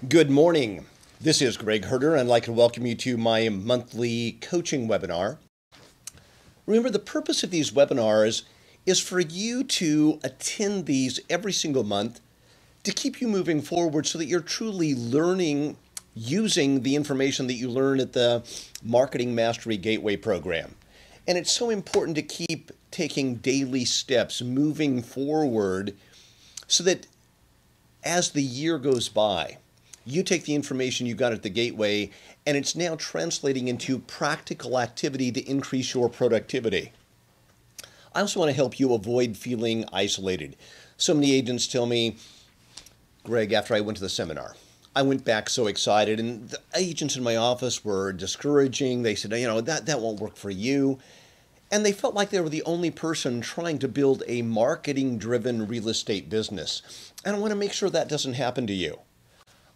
Good morning. This is Greg Herder, and I'd like to welcome you to my monthly coaching webinar. Remember, the purpose of these webinars is for you to attend these every single month to keep you moving forward so that you're truly learning using the information that you learn at the Marketing Mastery Gateway program. And it's so important to keep taking daily steps, moving forward, so that as the year goes by, you take the information you got at the Gateway and it's now translating into practical activity to increase your productivity. I also want to help you avoid feeling isolated. So many agents tell me, Greg, after I went to the seminar, I went back so excited, and the agents in my office were discouraging. They said, that won't work for you. And they felt like they were the only person trying to build a marketing-driven real estate business. And I want to make sure that doesn't happen to you.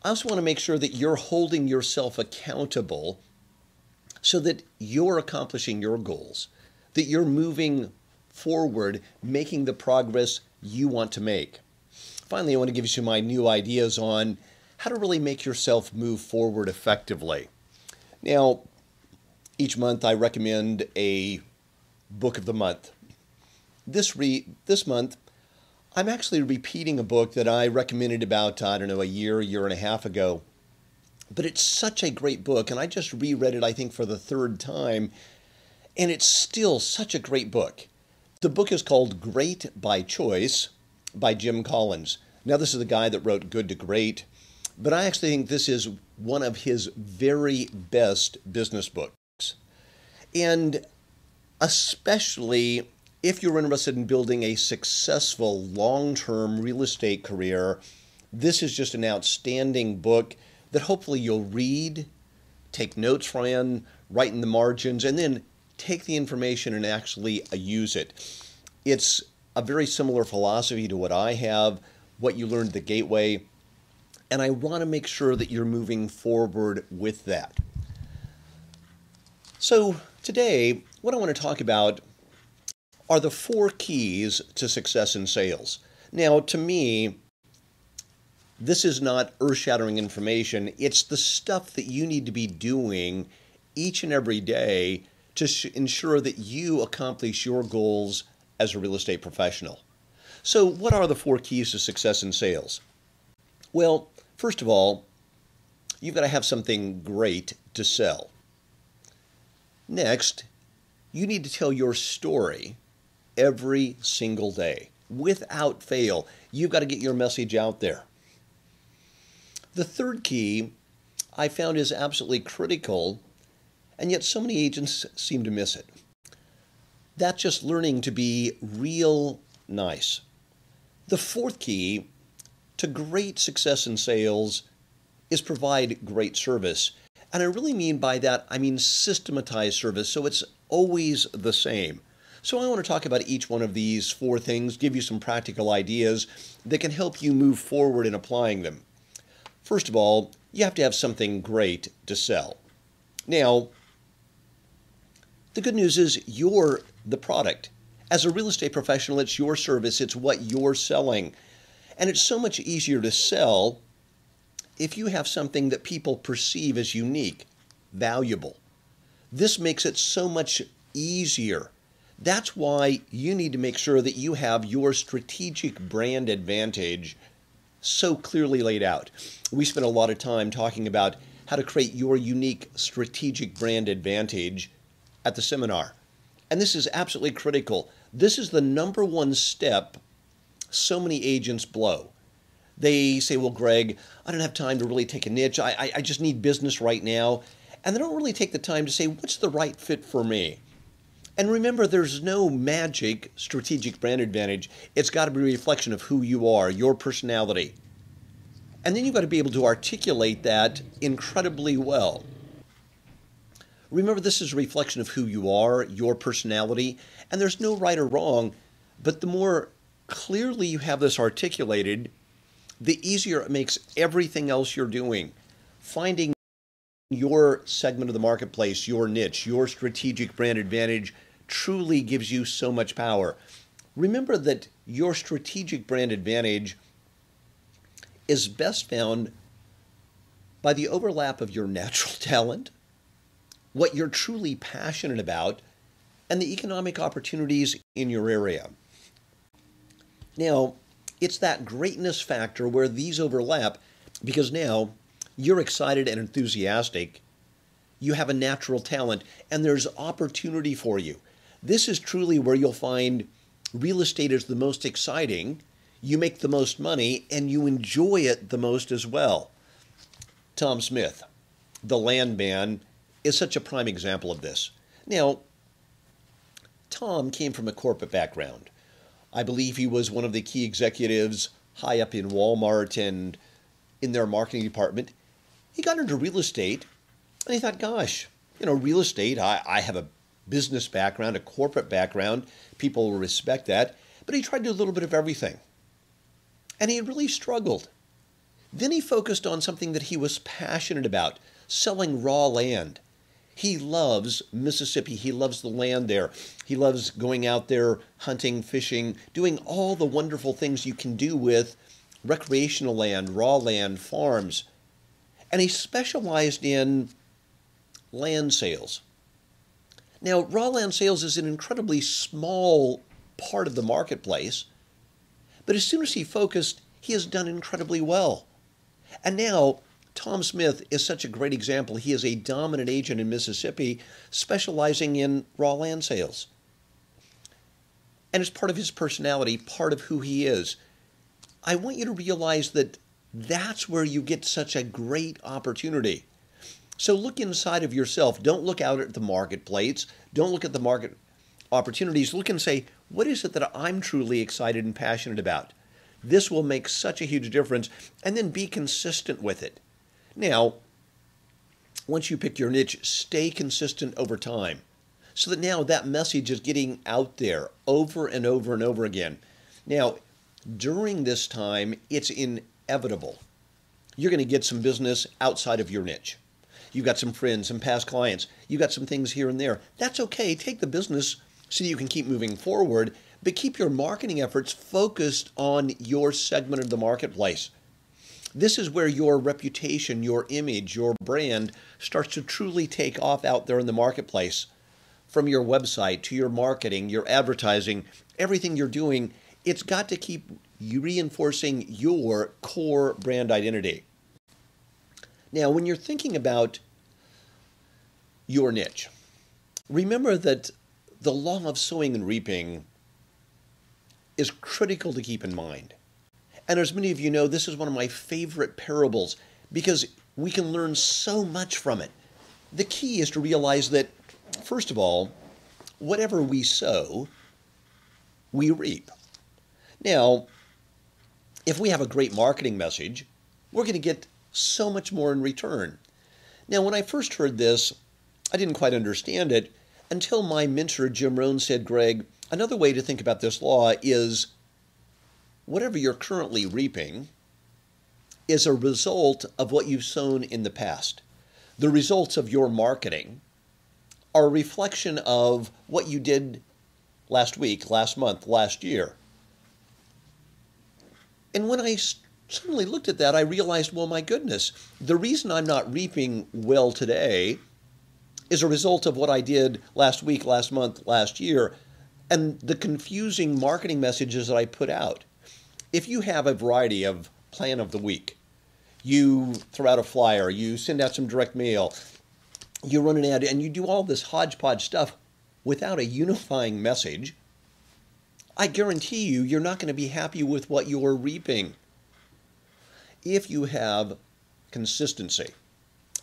I also want to make sure that you're holding yourself accountable so that you're accomplishing your goals, that you're moving forward, making the progress you want to make. Finally, I want to give you some of my new ideas on how to really make yourself move forward effectively. Now, each month I recommend a book of the month. This month, I'm actually repeating a book that I recommended about, a year and a half ago. But it's such a great book, and I just reread it, I think, for the third time, and it's still such a great book. The book is called Great by Choice by Jim Collins. Now, this is the guy that wrote Good to Great, but I actually think this is one of his very best business books. And especially if you're interested in building a successful long-term real estate career, this is just an outstanding book that hopefully you'll read, take notes from, write in the margins, and then take the information and actually use it. It's a very similar philosophy to what I have, what you learned at the Gateway, and I want to make sure that you're moving forward with that. So today, what I want to talk about are the 4 keys to success in sales. Now, to me, this is not earth-shattering information. It's the stuff that you need to be doing each and every day to ensure that you accomplish your goals as a real estate professional. So what are the 4 keys to success in sales? Well, first of all, you've got to have something great to sell. Next, you need to tell your story every single day. Without fail, you've got to get your message out there. The third key I found is absolutely critical, and yet so many agents seem to miss it. That's just learning to be real nice. The fourth key to great success in sales is provide great service. And I really mean by that, I mean systematized service, so it's always the same. So I want to talk about each one of these 4 things, give you some practical ideas that can help you move forward in applying them. First of all, you have to have something great to sell. Now, the good news is you're the product. As a real estate professional, it's your service, it's what you're selling. And it's so much easier to sell if you have something that people perceive as unique, valuable. This makes it so much easier. That's why you need to make sure that you have your strategic brand advantage so clearly laid out. We spent a lot of time talking about how to create your unique strategic brand advantage at the seminar. And this is absolutely critical. This is the number 1 step so many agents blow. They say, well, Greg, I don't have time to really take a niche. I just need business right now. And they don't really take the time to say, what's the right fit for me? And remember, there's no magic strategic brand advantage. It's got to be a reflection of who you are, your personality. And then you've got to be able to articulate that incredibly well. Remember, this is a reflection of who you are, your personality, and there's no right or wrong, but the more clearly you have this articulated, the easier it makes everything else you're doing. Finding your segment of the marketplace, your niche, your strategic brand advantage truly gives you so much power. Remember that your strategic brand advantage is best found by the overlap of your natural talent, what you're truly passionate about, and the economic opportunities in your area. Now, it's that greatness factor where these overlap because now you're excited and enthusiastic. You have a natural talent and there's opportunity for you. This is truly where you'll find real estate is the most exciting, you make the most money, and you enjoy it the most as well. Tom Smith, the landman, is such a prime example of this. Now, Tom came from a corporate background. I believe he was one of the key executives high up in Walmart and in their marketing department. He got into real estate and he thought, gosh, real estate, I have a business background, a corporate background. People will respect that. But he tried to do a little bit of everything. And he really struggled. Then he focused on something that he was passionate about, selling raw land. He loves Mississippi. He loves the land there. He loves going out there, hunting, fishing, doing all the wonderful things you can do with recreational land, raw land, farms. And he specialized in land sales. Now, raw land sales is an incredibly small part of the marketplace, but as soon as he focused, he has done incredibly well. And now, Tom Smith is such a great example. He is a dominant agent in Mississippi, specializing in raw land sales. And it's part of his personality, part of who he is. I want you to realize that that's where you get such a great opportunity. So look inside of yourself. Don't look out at the marketplace. Don't look at the market opportunities. Look and say, what is it that I'm truly excited and passionate about? This will make such a huge difference. And then be consistent with it. Now, once you pick your niche, stay consistent over time so that now that message is getting out there over and over and over again. Now, during this time, it's inevitable. You're going to get some business outside of your niche. You've got some friends, some past clients. You've got some things here and there. That's okay. Take the business so that you can keep moving forward, but keep your marketing efforts focused on your segment of the marketplace. This is where your reputation, your image, your brand starts to truly take off out there in the marketplace. From your website to your marketing, your advertising, everything you're doing, it's got to keep reinforcing your core brand identity. Now, when you're thinking about your niche, remember that the law of sowing and reaping is critical to keep in mind. And as many of you know, this is one of my favorite parables because we can learn so much from it. The key is to realize that, first of all, whatever we sow, we reap. Now, if we have a great marketing message, we're going to get so much more in return. Now, when I first heard this, I didn't quite understand it until my mentor, Jim Rohn, said, Greg, another way to think about this law is whatever you're currently reaping is a result of what you've sown in the past. The results of your marketing are a reflection of what you did last week, last month, last year. And when I suddenly looked at that, I realized, well, my goodness, the reason I'm not reaping well today is a result of what I did last week, last month, last year, and the confusing marketing messages that I put out. If you have a variety of plan of the week, you throw out a flyer, you send out some direct mail, you run an ad, and you do all this hodgepodge stuff without a unifying message, I guarantee you, you're not going to be happy with what you're reaping. If you have consistency,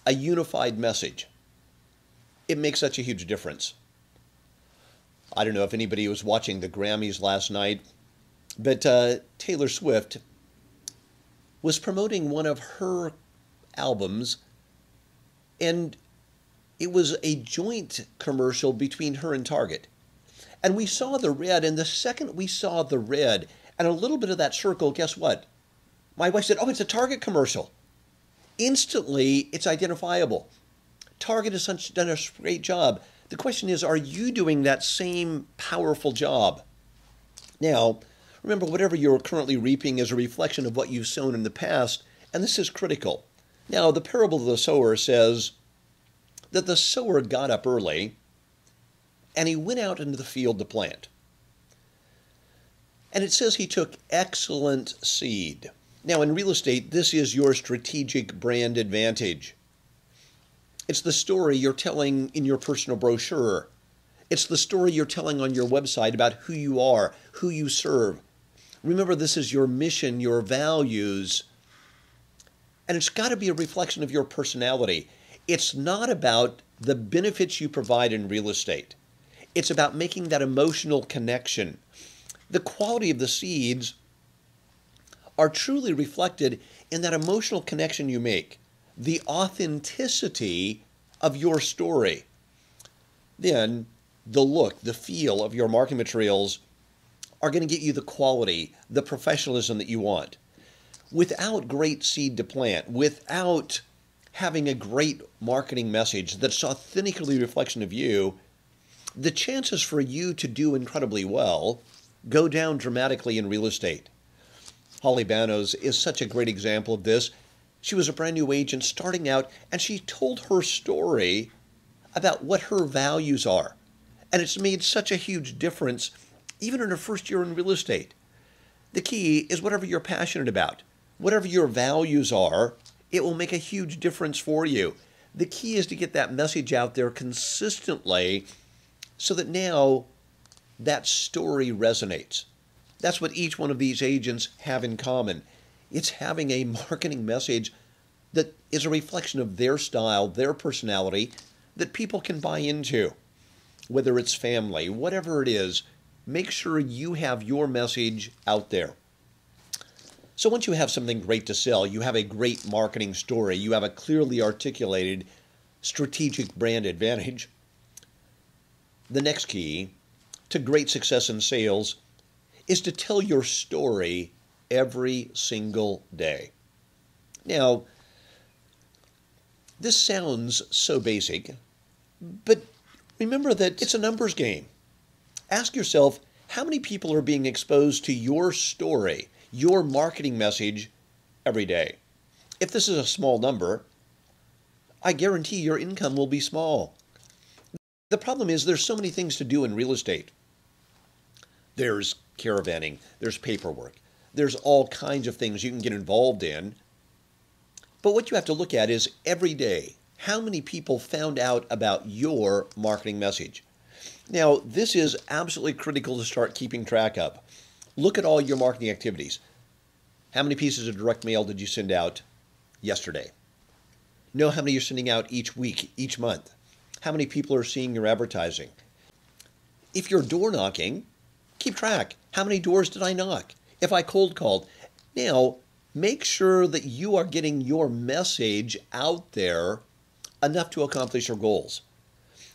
a unified message, it makes such a huge difference. I don't know if anybody was watching the Grammys last night, but Taylor Swift was promoting one of her albums, and it was a joint commercial between her and Target. And we saw the red, and the second we saw the red and a little bit of that circle, guess what? My wife said, oh, it's a Target commercial. Instantly, it's identifiable. Target has done a great job. The question is, are you doing that same powerful job? Now, remember, whatever you're currently reaping is a reflection of what you've sown in the past, and this is critical. Now, the parable of the sower says that the sower got up early and he went out into the field to plant. And it says he took excellent seed. Now, in real estate, this is your strategic brand advantage. It's the story you're telling in your personal brochure. It's the story you're telling on your website about who you are, who you serve. Remember, this is your mission, your values, and it's got to be a reflection of your personality. It's not about the benefits you provide in real estate. It's about making that emotional connection. The quality of the seeds are truly reflected in that emotional connection you make, the authenticity of your story. Then the look, the feel of your marketing materials are going to get you the quality, the professionalism that you want. Without great seed to plant, without having a great marketing message that's authentically a reflection of you, the chances for you to do incredibly well go down dramatically in real estate. Holly Banos is such a great example of this. She was a brand new agent starting out, and she told her story about what her values are. And it's made such a huge difference, even in her first year in real estate. The key is whatever you're passionate about, whatever your values are, it will make a huge difference for you. The key is to get that message out there consistently so that now that story resonates. That's what each one of these agents have in common. It's having a marketing message that is a reflection of their style, their personality, that people can buy into. Whether it's family, whatever it is, make sure you have your message out there. So once you have something great to sell, you have a great marketing story, you have a clearly articulated strategic brand advantage, the next key to great success in sales is to tell your story every single day. Now, this sounds so basic, but remember that it's a numbers game. Ask yourself, how many people are being exposed to your story, your marketing message every day? If this is a small number, I guarantee your income will be small. The problem is there's so many things to do in real estate. There's caravanning, there's paperwork, there's all kinds of things you can get involved in. But what you have to look at is every day, how many people found out about your marketing message? Now, this is absolutely critical to start keeping track of. Look at all your marketing activities. How many pieces of direct mail did you send out yesterday? Know how many you're sending out each week, each month. How many people are seeing your advertising? If you're door knocking, keep track. How many doors did I knock? If I cold called. Now, make sure that you are getting your message out there enough to accomplish your goals.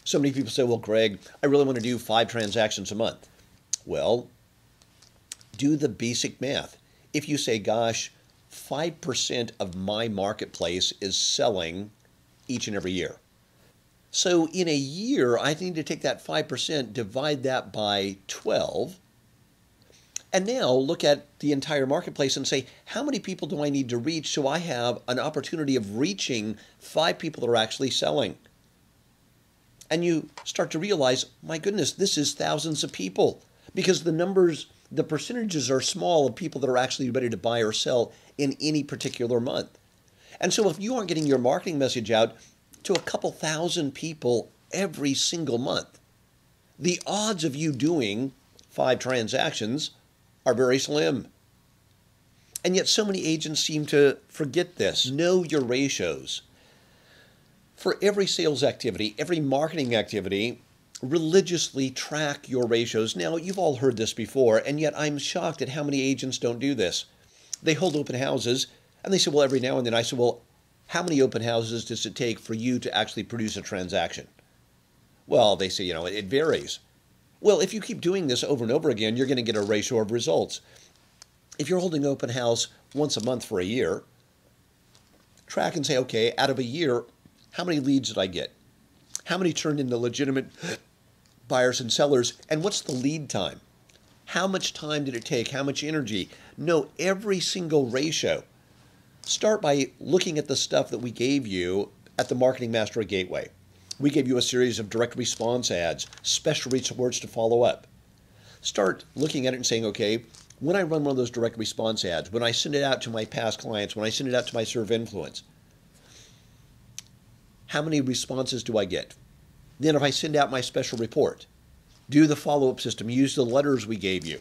So many people say, well, Greg, I really want to do 5 transactions a month. Well, do the basic math. If you say, gosh, 5% of my marketplace is selling each and every year. So in a year, I need to take that 5%, divide that by 12, and now look at the entire marketplace and say, how many people do I need to reach so I have an opportunity of reaching 5 people that are actually selling? And you start to realize, my goodness, this is thousands of people, because the numbers, the percentages are small of people that are actually ready to buy or sell in any particular month. And so if you aren't getting your marketing message out to a couple thousand people every single month, the odds of you doing 5 transactions are very slim. And yet so many agents seem to forget this. Know your ratios. For every sales activity, every marketing activity, religiously track your ratios. Now, you've all heard this before, and yet I'm shocked at how many agents don't do this. They hold open houses, and they say, well, every now and then. I say, well, how many open houses does it take for you to actually produce a transaction? Well, they say, it varies. Well, if you keep doing this over and over again, you're going to get a ratio of results. If you're holding open house once a month for a year, track and say, okay, out of a year, how many leads did I get? How many turned into legitimate buyers and sellers? And what's the lead time? How much time did it take? How much energy? Know every single ratio. Start by looking at the stuff that we gave you at the Marketing Mastery Gateway. We gave you a series of direct response ads, special reports to follow up. Start looking at it and saying, okay, when I run one of those direct response ads, when I send it out to my past clients, when I send it out to my sphere of influence, how many responses do I get? Then if I send out my special report, do the follow-up system, use the letters we gave you.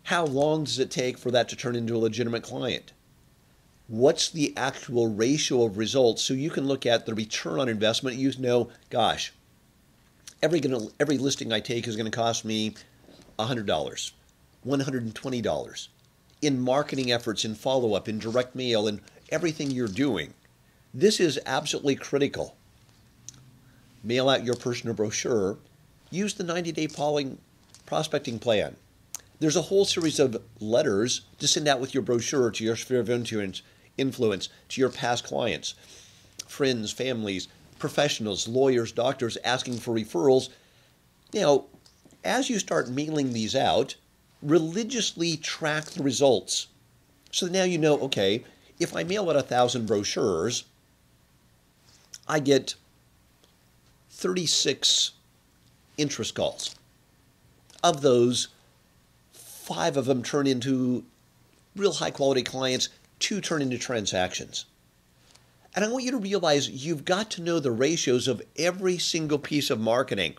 How long does it take for that to turn into a legitimate client? What's the actual ratio of results so you can look at the return on investment? You know, gosh, every listing I take is going to cost me $100, $120 in marketing efforts, in follow-up, in direct mail, in everything you're doing. This is absolutely critical. Mail out your personal brochure. Use the 90-day prospecting plan. There's a whole series of letters to send out with your brochure to your sphere of influence, to your past clients, friends, families, professionals, lawyers, doctors asking for referrals. Now, as you start mailing these out, religiously track the results. So now you know, okay, if I mail out 1,000 brochures, I get 36 interest calls. Of those, 5 of them turn into real high quality clients, 2 turn into transactions. And I want you to realize you've got to know the ratios of every single piece of marketing.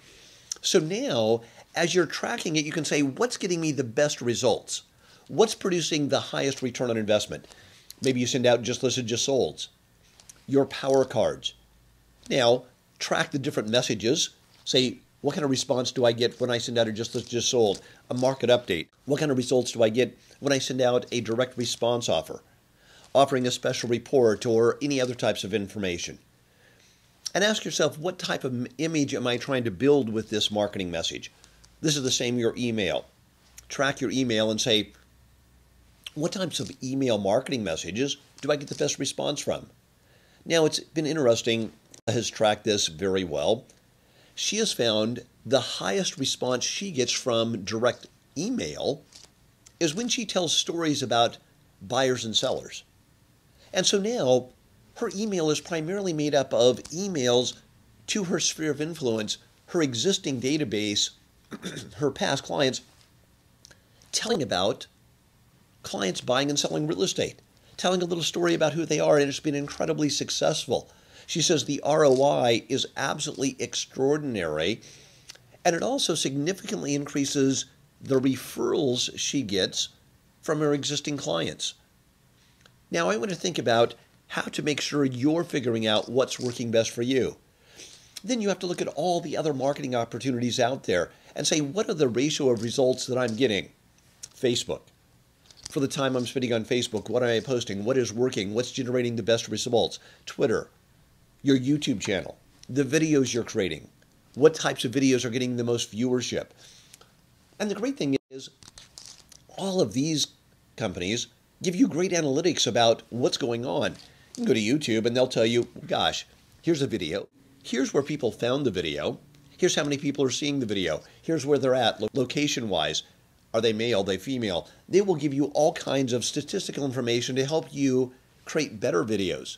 So now, as you're tracking it, you can say, what's getting me the best results? What's producing the highest return on investment? Maybe you send out just listed, just solds, your power cards. Now, track the different messages. Say, what kind of response do I get when I send out a just listed, just sold, a market update? What kind of results do I get when I send out a direct response offer, offering a special report or any other types of information? And ask yourself, what type of image am I trying to build with this marketing message? This is the same your email. Track your email and say, what types of email marketing messages do I get the best response from? Now, it's been interesting, has tracked this very well. She has found the highest response she gets from direct email is when she tells stories about buyers and sellers. And so now her email is primarily made up of emails to her sphere of influence, her existing database, her past clients, telling about clients buying and selling real estate, telling a little story about who they are, and it's been incredibly successful. She says the ROI is absolutely extraordinary, and it also significantly increases the referrals she gets from her existing clients. Now, I want to think about how to make sure you're figuring out what's working best for you. Then you have to look at all the other marketing opportunities out there and say, what are the ratio of results that I'm getting? Facebook. For the time I'm spending on Facebook, what am I posting? What is working? What's generating the best results? Twitter. Your YouTube channel, the videos you're creating, what types of videos are getting the most viewership. And the great thing is, all of these companies give you great analytics about what's going on. You can go to YouTube and they'll tell you, gosh, here's a video. Here's where people found the video. Here's how many people are seeing the video. Here's where they're at, location-wise. Are they male? Are they female? They will give you all kinds of statistical information to help you create better videos.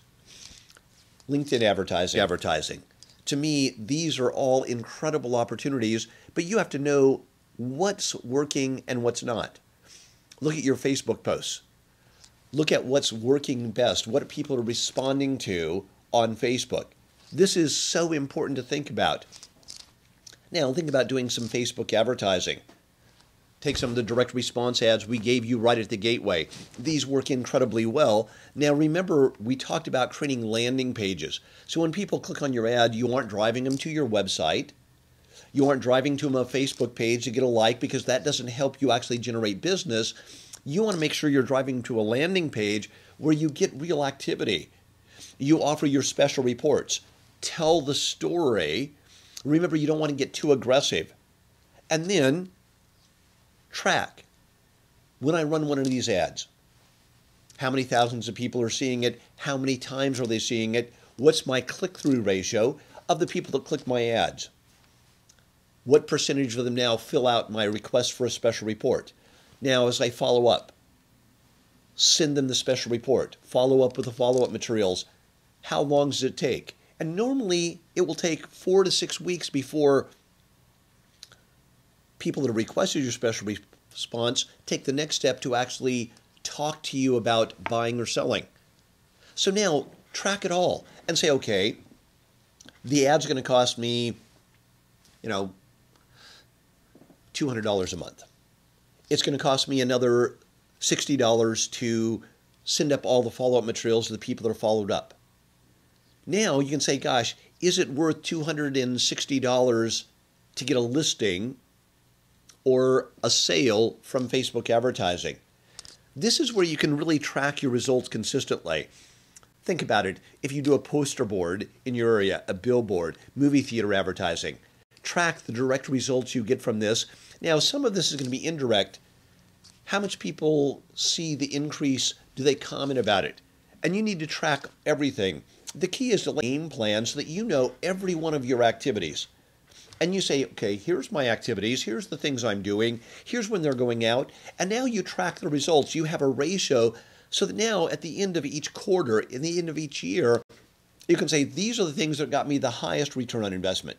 LinkedIn advertising. To me, these are all incredible opportunities, but you have to know what's working and what's not. Look at your Facebook posts. Look at what's working best, what people are responding to on Facebook. This is so important to think about. Now, think about doing some Facebook advertising. Take some of the direct response ads we gave you right at the gateway. These work incredibly well. Now remember, we talked about creating landing pages. So when people click on your ad, you aren't driving them to your website. You aren't driving to them a Facebook page to get a like, because that doesn't help you actually generate business. You want to make sure you're driving to a landing page where you get real activity. You offer your special reports. Tell the story. Remember, you don't want to get too aggressive. And then track. When I run one of these ads, how many thousands of people are seeing it? How many times are they seeing it? What's my click-through ratio of the people that click my ads? What percentage of them now fill out my request for a special report? Now, as I follow up, send them the special report, follow up with the follow-up materials. How long does it take? And normally it will take 4 to 6 weeks before people that have requested your special response take the next step to actually talk to you about buying or selling. So now track it all and say, okay, the ad's going to cost me, $200 a month. It's going to cost me another $60 to send up all the follow-up materials to the people that are followed up. Now you can say, gosh, is it worth $260 to get a listing or a sale from Facebook advertising? This is where you can really track your results consistently. Think about it. If you do a poster board in your area, a billboard, movie theater advertising, track the direct results you get from this. Now, some of this is going to be indirect. How much people see the increase? Do they comment about it? And you need to track everything. The key is to game plan so that you know every one of your activities. And you say, okay, here's my activities, here's the things I'm doing, here's when they're going out, and now you track the results. You have a ratio so that now at the end of each quarter, in the end of each year, you can say, these are the things that got me the highest return on investment.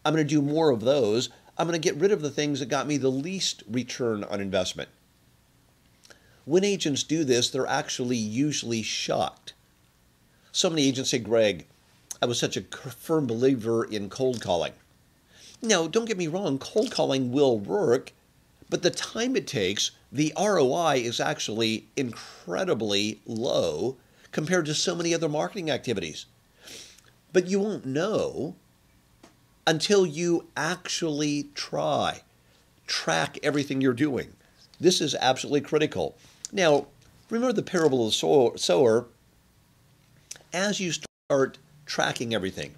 I'm going to do more of those. I'm going to get rid of the things that got me the least return on investment. When agents do this, they're actually usually shocked. So many agents say, Greg, I was such a firm believer in cold calling. Now, don't get me wrong, cold calling will work, but the time it takes, the ROI is actually incredibly low compared to so many other marketing activities. But you won't know until you actually track everything you're doing. This is absolutely critical. Now, remember the parable of the sower. As you start tracking everything,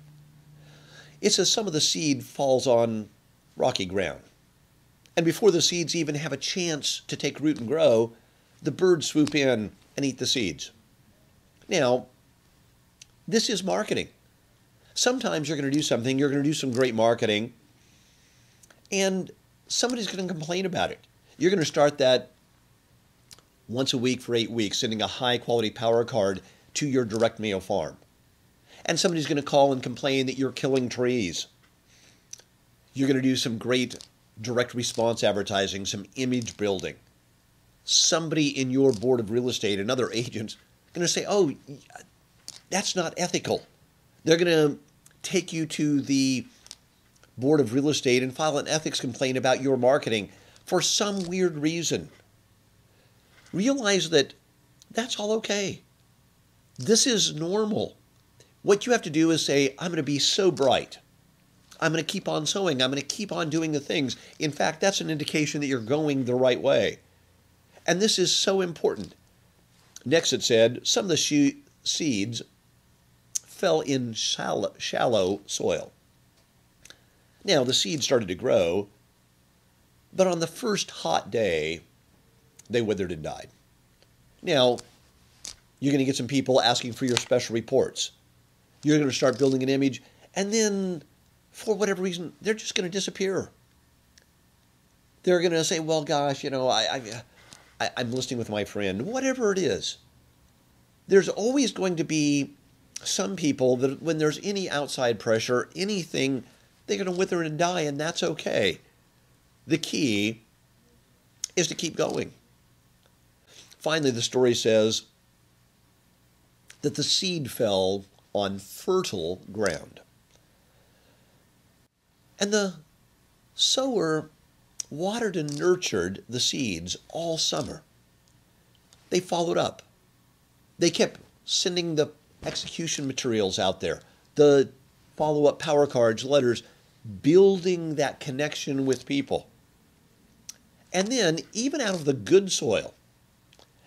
it says some of the seed falls on rocky ground. And before the seeds even have a chance to take root and grow, the birds swoop in and eat the seeds. Now, this is marketing. Sometimes you're going to do something, you're going to do some great marketing, and somebody's going to complain about it. You're going to start that once a week for 8 weeks, sending a high-quality power card to your direct mail farm. And somebody's going to call and complain that you're killing trees. You're going to do some great direct response advertising, some image building. Somebody in your board of real estate, another agent, going to say, oh, that's not ethical. They're going to take you to the board of real estate and file an ethics complaint about your marketing for some weird reason. Realize that that's all okay. This is normal. What you have to do is say, I'm going to be so bright. I'm going to keep on sowing. I'm going to keep on doing the things. In fact, that's an indication that you're going the right way. And this is so important. Next it said, some of the seeds fell in shallow soil. Now, the seeds started to grow, but on the first hot day, they withered and died. Now, you're going to get some people asking for your special reports. You're going to start building an image, and then, for whatever reason, they're just going to disappear. They're going to say, well, gosh, I'm listening with my friend. Whatever it is, there's always going to be some people that when there's any outside pressure, anything, they're going to wither and die, and that's okay. The key is to keep going. Finally, the story says that the seed fell on fertile ground. And the sower watered and nurtured the seeds all summer. They followed up. They kept sending the execution materials out there, the follow-up power cards, letters, building that connection with people. And then, even out of the good soil,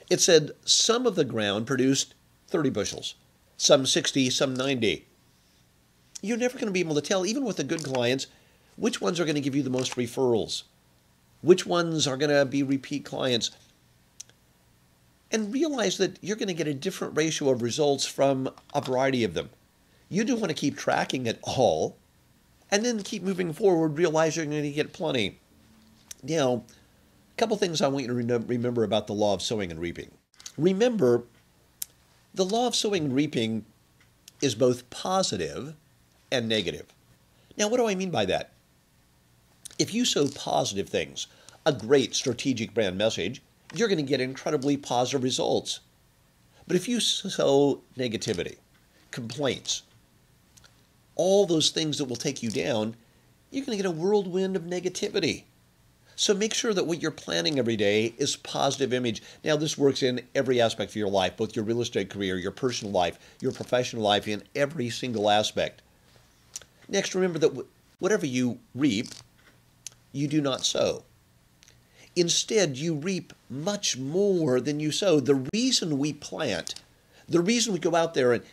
it said some of the ground produced 30 bushels, some 60, some 90. You're never going to be able to tell, even with the good clients, which ones are going to give you the most referrals, which ones are going to be repeat clients. And realize that you're going to get a different ratio of results from a variety of them. You do want to keep tracking it all, and then keep moving forward, realize you're going to get plenty. Now, a couple things I want you to remember about the law of sowing and reaping. Remember, the law of sowing and reaping is both positive and negative. Now, what do I mean by that? If you sow positive things, a great strategic brand message, you're going to get incredibly positive results. But if you sow negativity, complaints, all those things that will take you down, you're going to get a whirlwind of negativity. So make sure that what you're planning every day is positive image. Now, this works in every aspect of your life, both your real estate career, your personal life, your professional life, in every single aspect. Next, remember that whatever you reap, you do not sow. Instead, you reap much more than you sow. The reason we plant, the reason we go out there and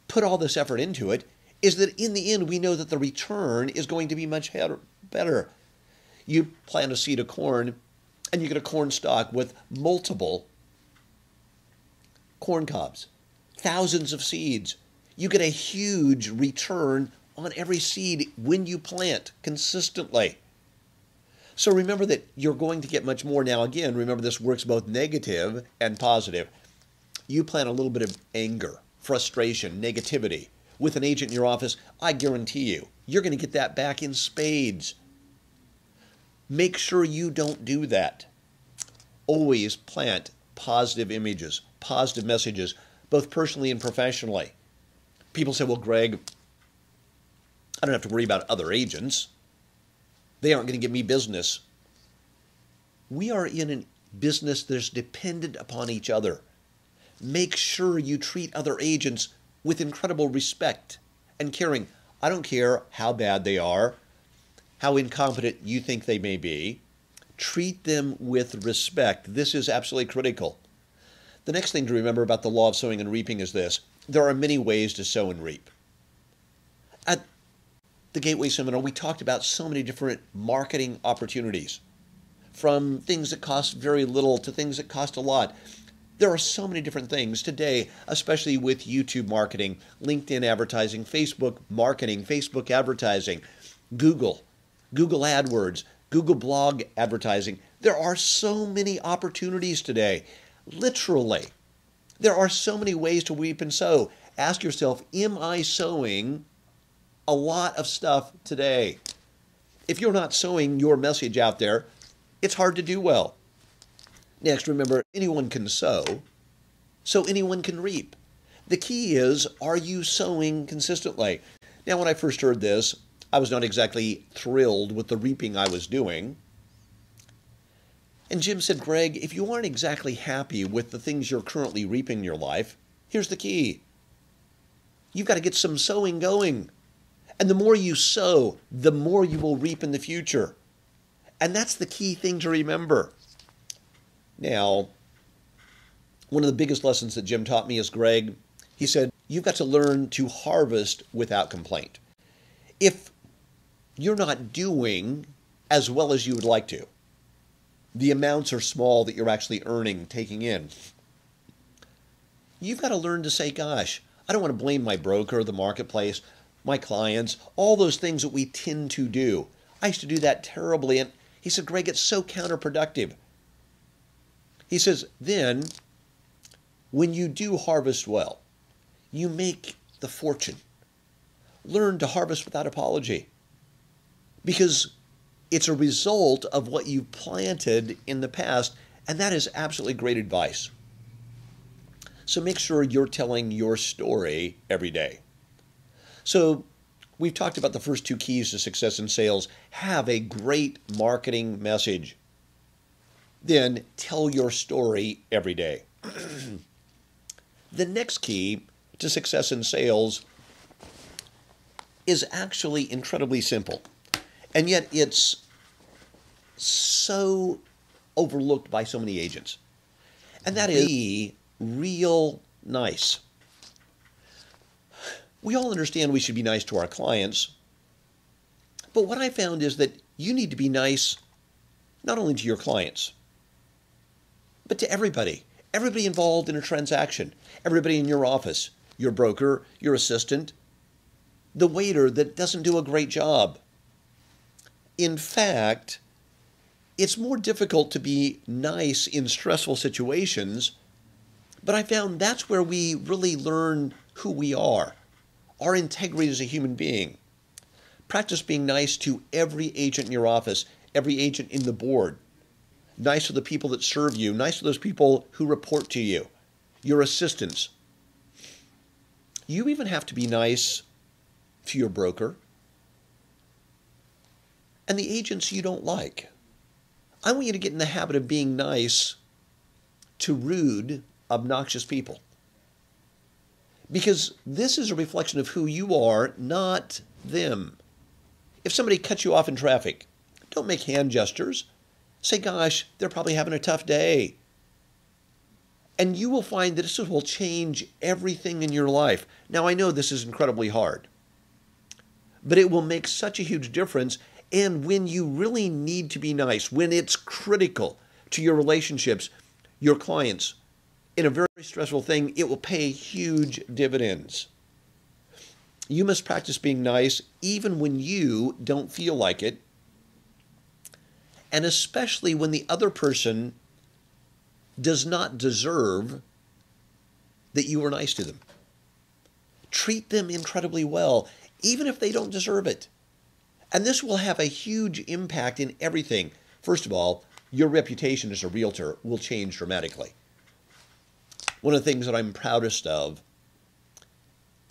put all this effort into it, is that in the end, we know that the return is going to be much better. You plant a seed of corn, and you get a corn stalk with multiple corn cobs, thousands of seeds. You get a huge return on every seed when you plant consistently. So remember that you're going to get much more. Now, again, remember this works both negative and positive. You plant a little bit of anger, frustration, negativity with an agent in your office, I guarantee you, you're going to get that back in spades. Make sure you don't do that. Always plant positive images, positive messages, both personally and professionally. People say, well, Greg, I don't have to worry about other agents. They aren't going to give me business. We are in a business that's dependent upon each other. Make sure you treat other agents with incredible respect and caring. I don't care how bad they are, how incompetent you think they may be. Treat them with respect. This is absolutely critical. The next thing to remember about the law of sowing and reaping is this. There are many ways to sow and reap. At the Gateway Seminar, we talked about so many different marketing opportunities, from things that cost very little to things that cost a lot. There are so many different things today, especially with YouTube marketing, LinkedIn advertising, Facebook marketing, Facebook advertising, Google AdWords, Google blog advertising. There are so many opportunities today. Literally, there are so many ways to reap and sow. Ask yourself, am I sowing a lot of stuff today? If you're not sowing your message out there, it's hard to do well. Next, remember, anyone can sow, so anyone can reap. The key is, are you sowing consistently? Now, when I first heard this, I was not exactly thrilled with the reaping I was doing. And Jim said, Greg, if you aren't exactly happy with the things you're currently reaping in your life, here's the key. You've got to get some sowing going. And the more you sow, the more you will reap in the future. And that's the key thing to remember. Now, one of the biggest lessons that Jim taught me is, Greg, he said, you've got to learn to harvest without complaint. If you're not doing as well as you would like to, the amounts are small that you're actually earning, taking in, you've got to learn to say, gosh, I don't want to blame my broker, the marketplace, my clients, all those things that we tend to do. I used to do that terribly. And he said, Greg, it's so counterproductive. He says, then, when you do harvest well, you make the fortune. Learn to harvest without apology, because it's a result of what you planted in the past, and that is absolutely great advice. So make sure you're telling your story every day. So we've talked about the first two keys to success in sales. Have a great marketing message. Then tell your story every day. The next key to success in sales is actually incredibly simple. And yet it's so overlooked by so many agents. And that is be real nice. We all understand we should be nice to our clients. But what I found is that you need to be nice not only to your clients, but to everybody. Everybody involved in a transaction. Everybody in your office, your broker, your assistant, the waiter that doesn't do a great job. In fact, it's more difficult to be nice in stressful situations But I found that's where we really learn who we are, our integrity as a human being. Practice being nice to every agent in your office, every agent in the board, nice to the people that serve you, nice to those people who report to you, your assistants. You even have to be nice to your broker and the agents you don't like. I want you to get in the habit of being nice to rude, obnoxious people. Because this is a reflection of who you are, not them. If somebody cuts you off in traffic, don't make hand gestures. Say, gosh, they're probably having a tough day. And you will find that this will change everything in your life. Now, I know this is incredibly hard, but it will make such a huge difference. And when you really need to be nice, when it's critical to your relationships, your clients, in a very stressful thing, it will pay huge dividends. You must practice being nice even when you don't feel like it, and especially when the other person does not deserve that you were nice to them. Treat them incredibly well, even if they don't deserve it. And this will have a huge impact in everything. First of all, your reputation as a realtor will change dramatically. One of the things that I'm proudest of,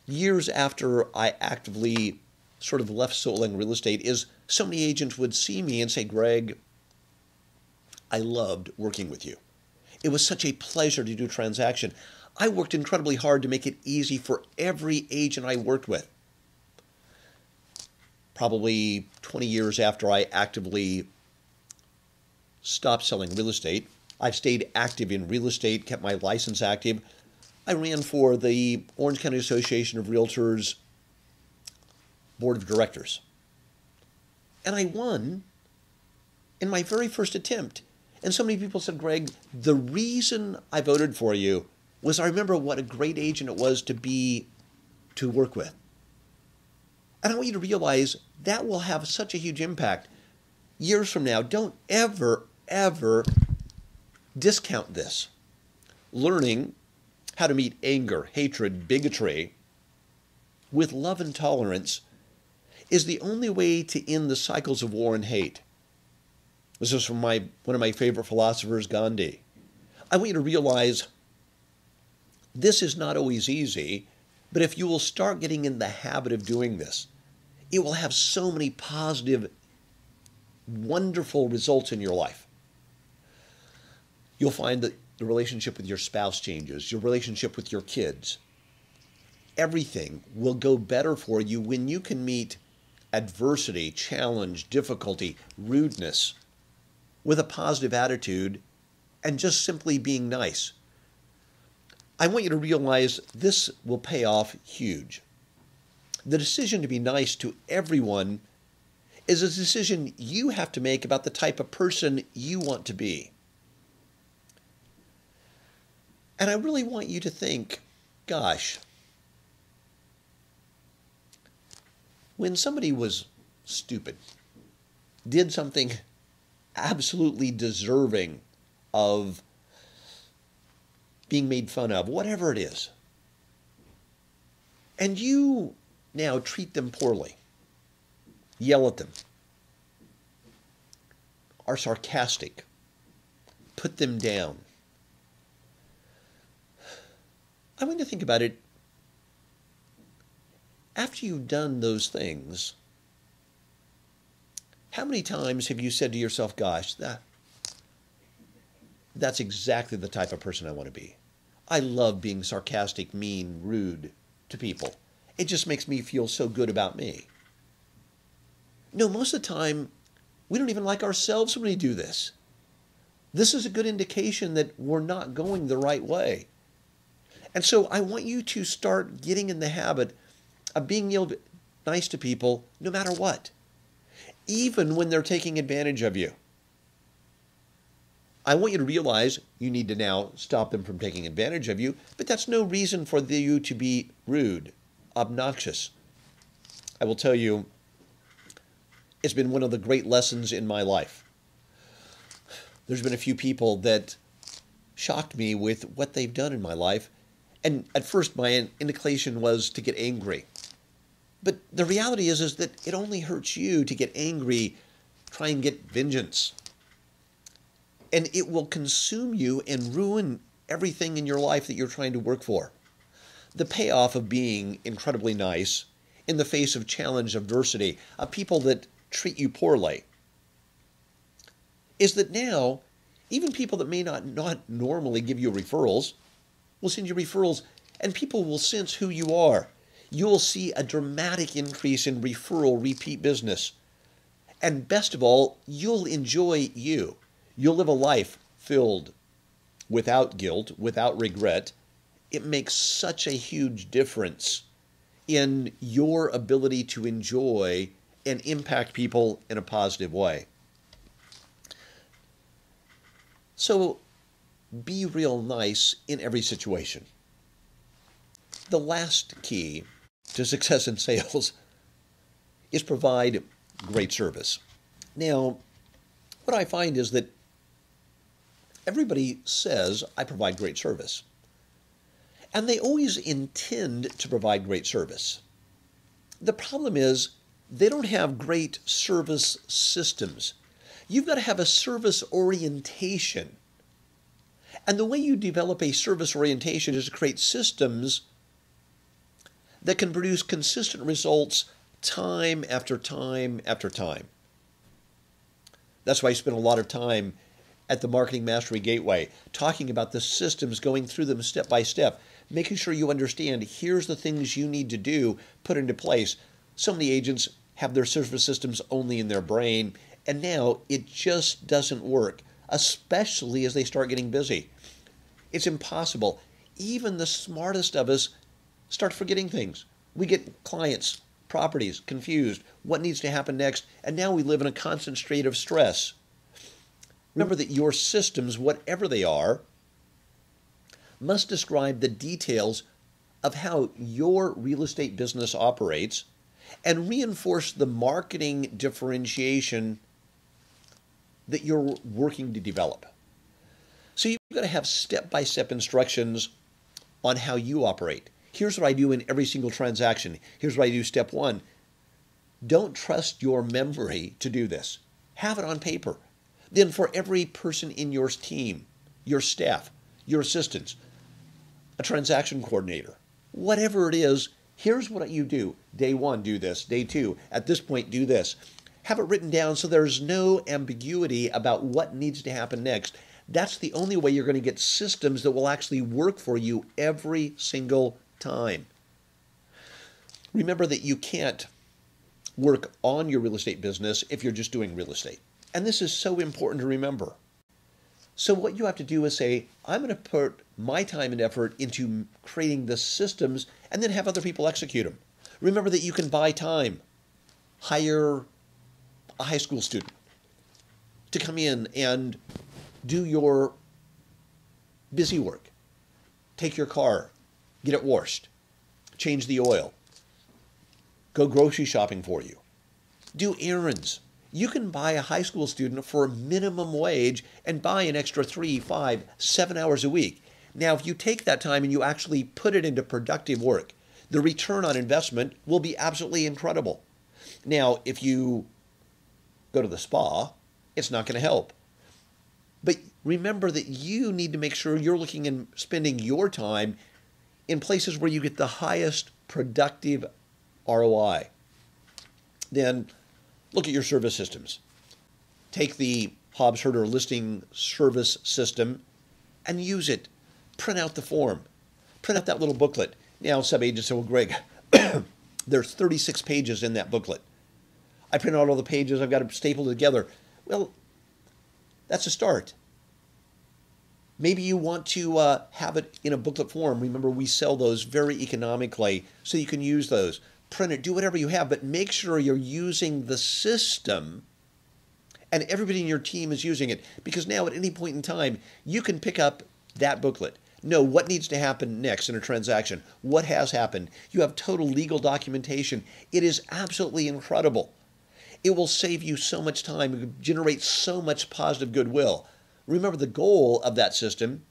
years after I actively sort of left Soul Real Estate, is so many agents would see me and say, Greg, I loved working with you. It was such a pleasure to do a transaction. I worked incredibly hard to make it easy for every agent I worked with. Probably 20 years after I actively stopped selling real estate, I've stayed active in real estate, kept my license active. I ran for the Orange County Association of Realtors Board of Directors. And I won in my very first attempt. And so many people said, Greg, the reason I voted for you was I remember what a great agent it was to work with. And I want you to realize that will have such a huge impact. Years from now, don't ever, ever discount this. Learning how to meet anger, hatred, bigotry with love and tolerance is the only way to end the cycles of war and hate. This is from one of my favorite philosophers, Gandhi. I want you to realize this is not always easy, but if you will start getting in the habit of doing this, it will have so many positive, wonderful results in your life. You'll find that the relationship with your spouse changes, your relationship with your kids. Everything will go better for you when you can meet adversity, challenge, difficulty, rudeness with a positive attitude and just simply being nice. I want you to realize this will pay off huge. The decision to be nice to everyone is a decision you have to make about the type of person you want to be. And I really want you to think, gosh, when somebody was stupid, did something absolutely deserving of being made fun of, whatever it is, and you now treat them poorly, yell at them, are sarcastic, put them down, I want you to think about it. After you've done those things, how many times have you said to yourself, gosh, that's exactly the type of person I want to be. I love being sarcastic, mean, rude to people. It just makes me feel so good about me. No, most of the time, we don't even like ourselves when we do this. This is a good indication that we're not going the right way. And so I want you to start getting in the habit of being nice to people no matter what, even when they're taking advantage of you. I want you to realize you need to now stop them from taking advantage of you, but that's no reason for you to be rude, obnoxious. I will tell you, it's been one of the great lessons in my life. There's been a few people that shocked me with what they've done in my life. And at first, my inclination was to get angry. But the reality is that it only hurts you to get angry, try and get vengeance. And it will consume you and ruin everything in your life that you're trying to work for. The payoff of being incredibly nice in the face of challenge, adversity, of people that treat you poorly, is that now, even people that may not normally give you referrals will send you referrals, and people will sense who you are. You will see a dramatic increase in referral repeat business. And best of all, you'll enjoy you. You'll live a life filled without guilt, without regret. It makes such a huge difference in your ability to enjoy and impact people in a positive way. So be real nice in every situation. The last key to success in sales is provide great service. Now, what I find is that everybody says, I provide great service. And they always intend to provide great service. The problem is they don't have great service systems. You've got to have a service orientation. And the way you develop a service orientation is to create systems that can produce consistent results time after time after time. That's why I spend a lot of time at the Marketing Mastery Gateway talking about the systems, going through them step by step, making sure you understand here's the things you need to do, put into place. So many agents have their service systems only in their brain, and now it just doesn't work, especially as they start getting busy. It's impossible. Even the smartest of us start forgetting things. We get clients, properties, confused, what needs to happen next, and now we live in a constant state of stress. Remember that your systems, whatever they are, must describe the details of how your real estate business operates and reinforce the marketing differentiation that you're working to develop. So you've got to have step-by-step instructions on how you operate. Here's what I do in every single transaction. Here's what I do step one. Don't trust your memory to do this. Have it on paper. Then for every person in your team, your staff, your assistants, a transaction coordinator, whatever it is, here's what you do. Day one, do this. Day two, at this point, do this. Have it written down so there's no ambiguity about what needs to happen next. That's the only way you're going to get systems that will actually work for you every single time. Remember that you can't work on your real estate business if you're just doing real estate. And this is so important to remember. So what you have to do is say, I'm going to put my time and effort into creating the systems and then have other people execute them. Remember that you can buy time. Hire a high school student to come in and do your busy work. Take your car, get it washed, change the oil, go grocery shopping for you, do errands. You can buy a high school student for a minimum wage and buy an extra 3, 5, 7 hours a week. Now, if you take that time and you actually put it into productive work, the return on investment will be absolutely incredible. Now, if you go to the spa, it's not going to help. But remember that you need to make sure you're looking and spending your time in places where you get the highest productive ROI. Then look at your service systems. Take the Hobbs Herder listing service system and use it. Print out the form. Print out that little booklet. Now, some agents say, well, Greg, there's 36 pages in that booklet. I print out all the pages. I've got to staple it together. Well, that's a start. Maybe you want to have it in a booklet form. Remember, we sell those very economically, so you can use those. Print it, do whatever you have, but make sure you're using the system and everybody in your team is using it, because now at any point in time, you can pick up that booklet. Know what needs to happen next in a transaction, what has happened. You have total legal documentation. It is absolutely incredible. It will save you so much time, generate so much positive goodwill. Remember, the goal of that system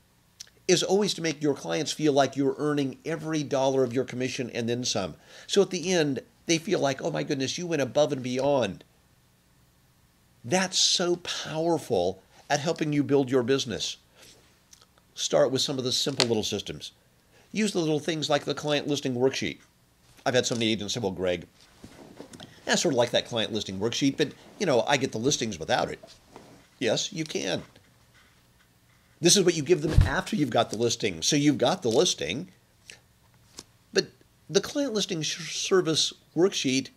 is always to make your clients feel like you're earning every dollar of your commission and then some. So at the end, they feel like, oh my goodness, you went above and beyond. That's so powerful at helping you build your business. Start with some of the simple little systems. Use the little things like the client listing worksheet. I've had so many agents say, well, Greg, I sort of like that client listing worksheet, but, I get the listings without it. Yes, you can. This is what you give them after you've got the listing. So you've got the listing, but the client listing service worksheet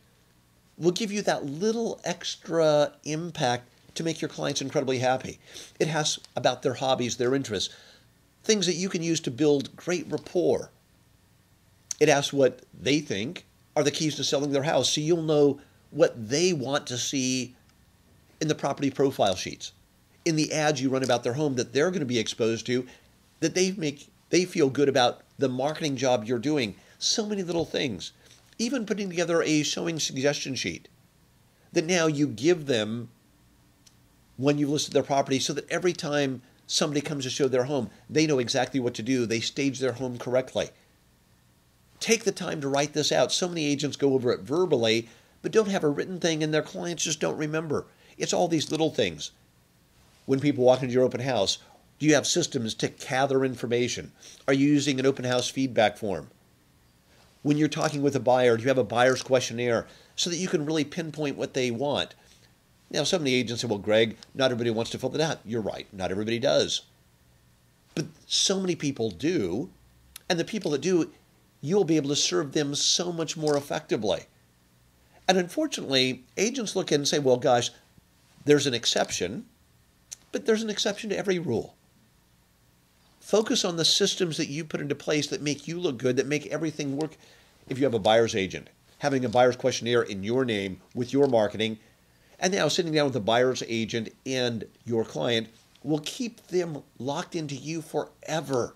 will give you that little extra impact to make your clients incredibly happy. It has about their hobbies, their interests, things that you can use to build great rapport. It asks what they think are the keys to selling their house, so you'll know what they want to see in the property profile sheets, in the ads you run about their home that they're going to be exposed to, that they feel good about the marketing job you're doing. So many little things. Even putting together a showing suggestion sheet that now you give them when you've listed their property so that every time somebody comes to show their home, they know exactly what to do. They stage their home correctly. Take the time to write this out. So many agents go over it verbally, but don't have a written thing, and their clients just don't remember. It's all these little things. When people walk into your open house, do you have systems to gather information? Are you using an open house feedback form? When you're talking with a buyer, do you have a buyer's questionnaire so that you can really pinpoint what they want? Now, some of the agents say, well, Greg, not everybody wants to fill that out. You're right. Not everybody does. But so many people do. And the people that do, you'll be able to serve them so much more effectively. And unfortunately, agents look in and say, well, gosh, there's an exception, but there's an exception to every rule. Focus on the systems that you put into place that make you look good, that make everything work. If you have a buyer's agent, having a buyer's questionnaire in your name with your marketing, and now sitting down with the buyer's agent and your client will keep them locked into you forever.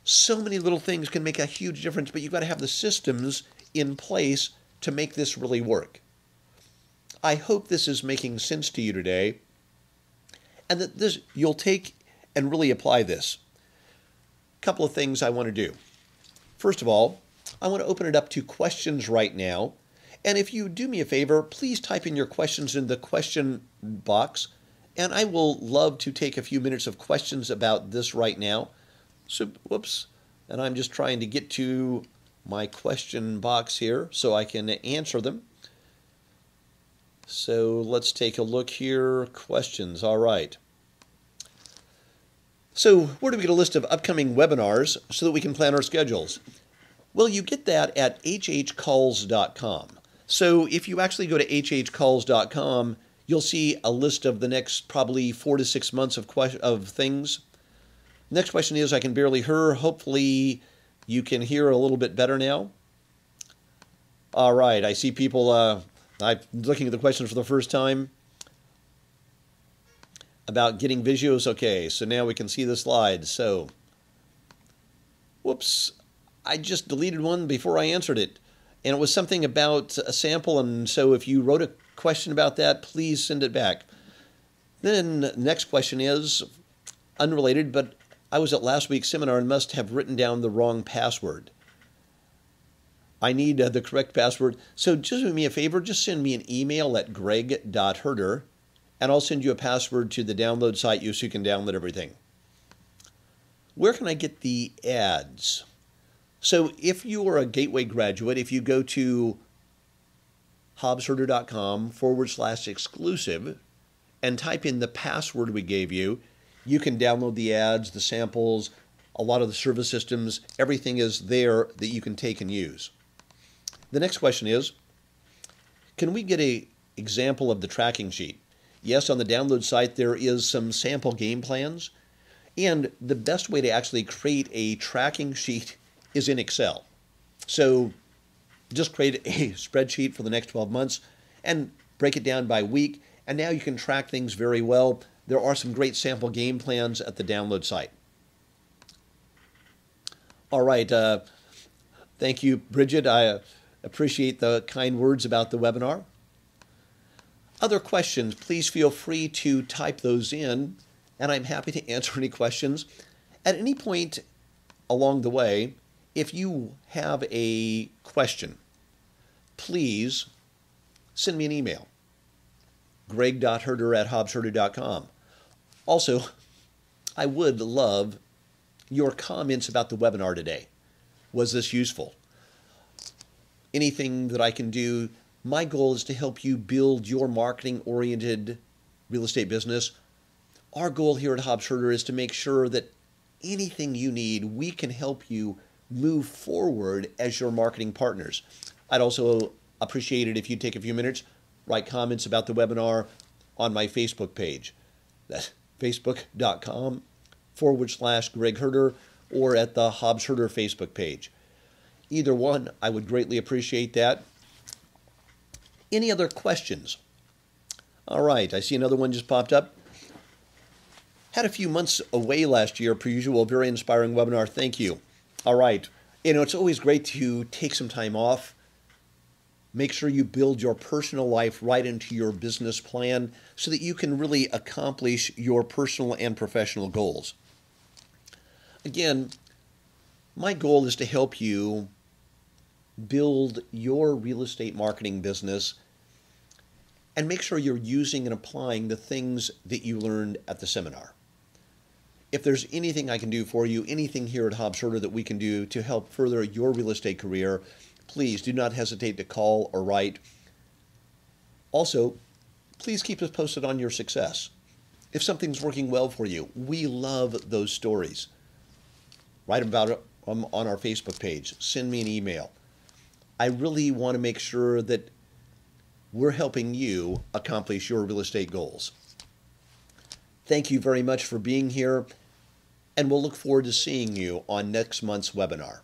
So many little things can make a huge difference, but you've got to have the systems in place to make this really work. I hope this is making sense to you today, and that you'll take and really apply this. A couple of things I want to do. First of all, I want to open it up to questions right now. And if you do me a favor, please type in your questions in the question box, and I will love to take a few minutes of questions about this right now. So, whoops, and I'm just trying to get to my question box here so I can answer them. So let's take a look here. Questions, all right. So where do we get a list of upcoming webinars so that we can plan our schedules? Well, you get that at hhcalls.com. So if you actually go to hhcalls.com, you'll see a list of the next probably 4 to 6 months of things. Next question is, I can barely hear. Hopefully you can hear a little bit better now. All right, I see people, I'm looking at the questions for the first time about getting visuals. Okay, so now we can see the slides. So, whoops, I just deleted one before I answered it. And it was something about a sample, and so if you wrote a question about that, please send it back. Then next question is unrelated, but I was at last week's seminar and must have written down the wrong password. I need the correct password. So just do me a favor, just send me an email at greg.herder, and I'll send you a password to the download site so you can download everything. Where can I get the ads? So if you are a Gateway graduate, if you go to hobbsherder.com/exclusive and type in the password we gave you, you can download the ads, the samples, a lot of the service systems. Everything is there that you can take and use. The next question is, can we get an example of the tracking sheet? Yes, on the download site there is some sample game plans, and the best way to actually create a tracking sheet is in Excel. So just create a spreadsheet for the next 12 months and break it down by week, and now you can track things very well. There are some great sample game plans at the download site. All right, thank you, Bridget. I appreciate the kind words about the webinar. Other questions, please feel free to type those in, and I'm happy to answer any questions. At any point along the way, if you have a question, please send me an email, greg.herder@hobbsherder.com. Also, I would love your comments about the webinar today. Was this useful? Anything that I can do? My goal is to help you build your marketing-oriented real estate business. Our goal here at Hobbs Herder is to make sure that anything you need, we can help you move forward as your marketing partners. I'd also appreciate it if you take a few minutes, write comments about the webinar on my Facebook page. That's facebook.com/Greg Herder or at the Hobbs Herder Facebook page. Either one, I would greatly appreciate that. Any other questions? All right, I see another one just popped up. Had a few months away last year, per usual, very inspiring webinar. Thank you. All right, it's always great to take some time off. Make sure you build your personal life right into your business plan so that you can really accomplish your personal and professional goals. Again, my goal is to help you build your real estate marketing business and make sure you're using and applying the things that you learned at the seminar. If there's anything I can do for you, anything here at Hobbs Herder that we can do to help further your real estate career, please do not hesitate to call or write. Also, please keep us posted on your success. If something's working well for you, we love those stories. Write about it on our Facebook page. Send me an email. I really want to make sure that we're helping you accomplish your real estate goals. Thank you very much for being here, and we'll look forward to seeing you on next month's webinar.